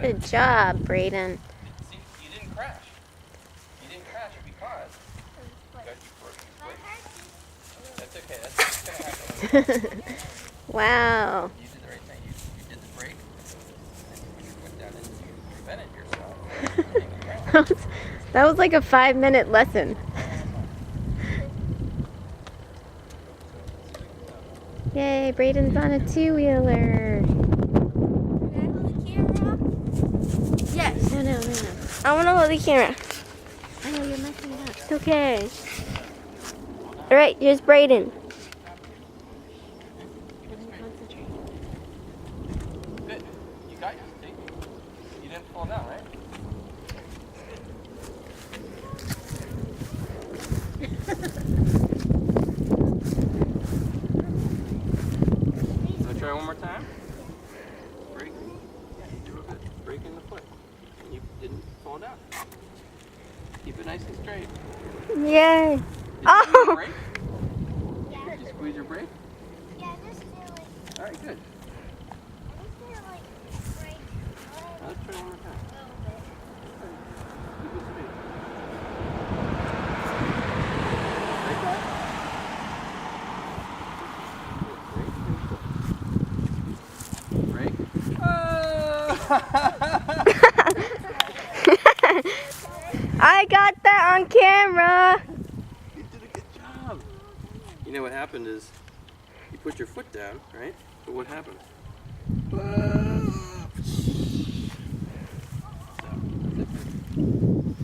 Good job, Braedan. See, you didn't crash. You didn't crash because you broke your brake. That's okay. That's going to happen. Wow. You did the right thing. You did the brake, and you put your foot down and you prevented yourself. That was like a 5-minute lesson. Yay, Braedan's on a 2-wheeler. Yes. No. I want to hold the camera. I know you're messing it up. It's okay. All right, here's Braedan. Good. You got your stick. You didn't fall down, right? So try one more time. Brake. Yeah, you did real good. Brake in the foot. And you didn't fall down. Keep it nice and straight. Yay. Did you Oh. brake? Yeah. Did you squeeze your brake? Yeah, just do like, Alright, good. just do like break. Now let's try one more time. Keep it straight. Brake back. Brake. I got that on camera. You did a good job. You know what happened is you put your foot down, right? But what happened?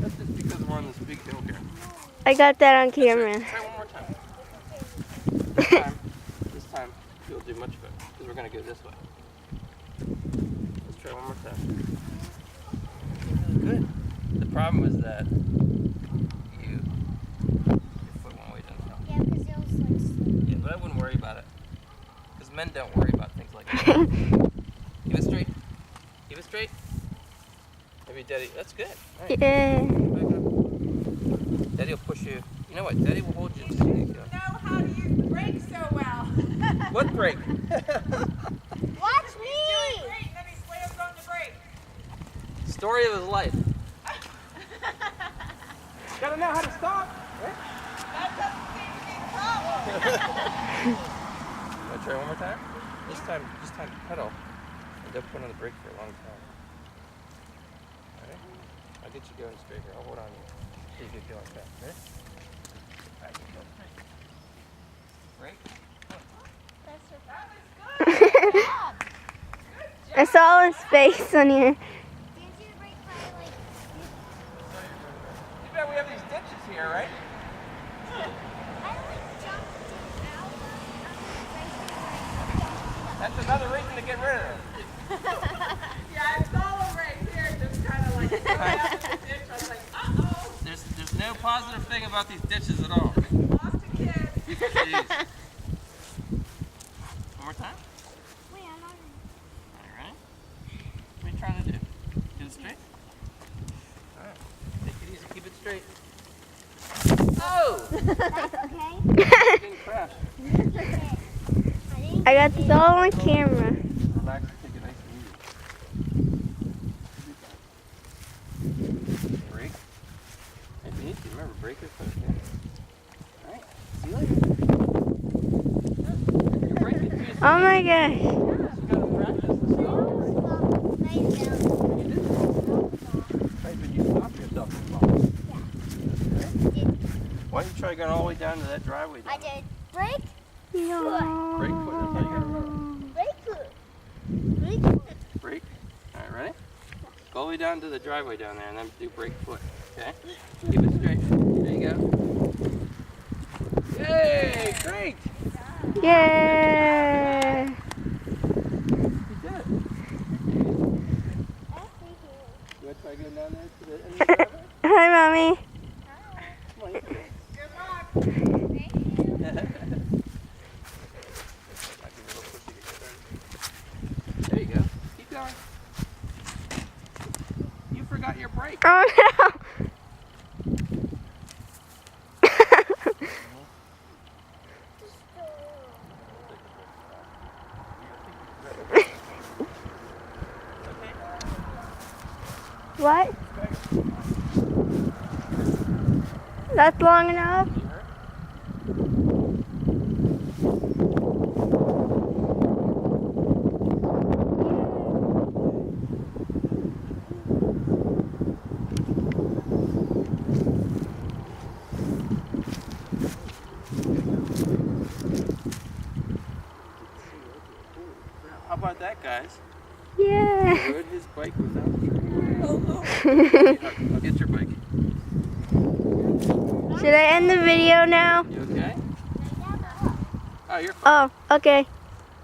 That's just because we're on this big hill here. I got that on camera. Try one more time. This time you'll do much better because we're going to go this way. Let's try one more time. Good. The problem was that your foot went way down. Yeah, because it was like slippery. Yeah, but I wouldn't worry about it. Because men don't worry about things like that. Keep it straight. Keep it straight. Maybe Daddy, that's good. All right. Yeah. Back up. Daddy will push you. You know what? Daddy will hold you. There you go. know how to use the brake so well. What brake? Watch me! Great, and then he slams on the brake. Story of his life. Gotta know how to stop. Right? That doesn't seem to be the problem. Want to try one more time? This time pedal. And don't put on the brake for a long time. Alright? I'll get you going straight here. I'll hold on to you. So you get going fast. Ready? Alright, go straight. Brake. That was good. I saw his face on here. Did you break my like? Too bad we have these ditches here, right? I like jumped it out of That's another reason to get rid of them. Yeah, it's all right here, just kind of like going out in the ditch. I was like, uh-oh, There's no positive thing about these ditches at all. lost a kid. Jeez. One more time? Wait, I'm not. Alright. What are you trying to do? Get it straight? Alright. Take it easy. Keep it straight. Oh! That's okay. You didn't crash. I got this all on camera. Relax and take it nice and easy. Brake. If you need to, remember, brake is okay. Alright. See you later. You're braking too soon. Oh my gosh. You gotta practice this stuff. Lay it down. You did. Right, but you stopped yourself from falling. Why don't you try going all the way down to that driveway down I did. Break. No. Brake foot, that's how you gotta remember. Break. Break. Brake. Alright, ready? Go all the way down to the driveway down there and then do brake foot. Okay? Keep it straight. There you go. Yay! Great! Yay. You did it. You want to try going down there to the end of the driveway? Hi, Mommy. Come on, you can do it. Good luck. I'll give you a little push to get started. There you go. Keep going. You forgot your brake. Oh no. What? That's long enough? You hurt? How about that, guys? Yeah. Good. His bike was out. I'll get your bike. Should I end the video now? You okay? Oh, you're fine. Oh, okay.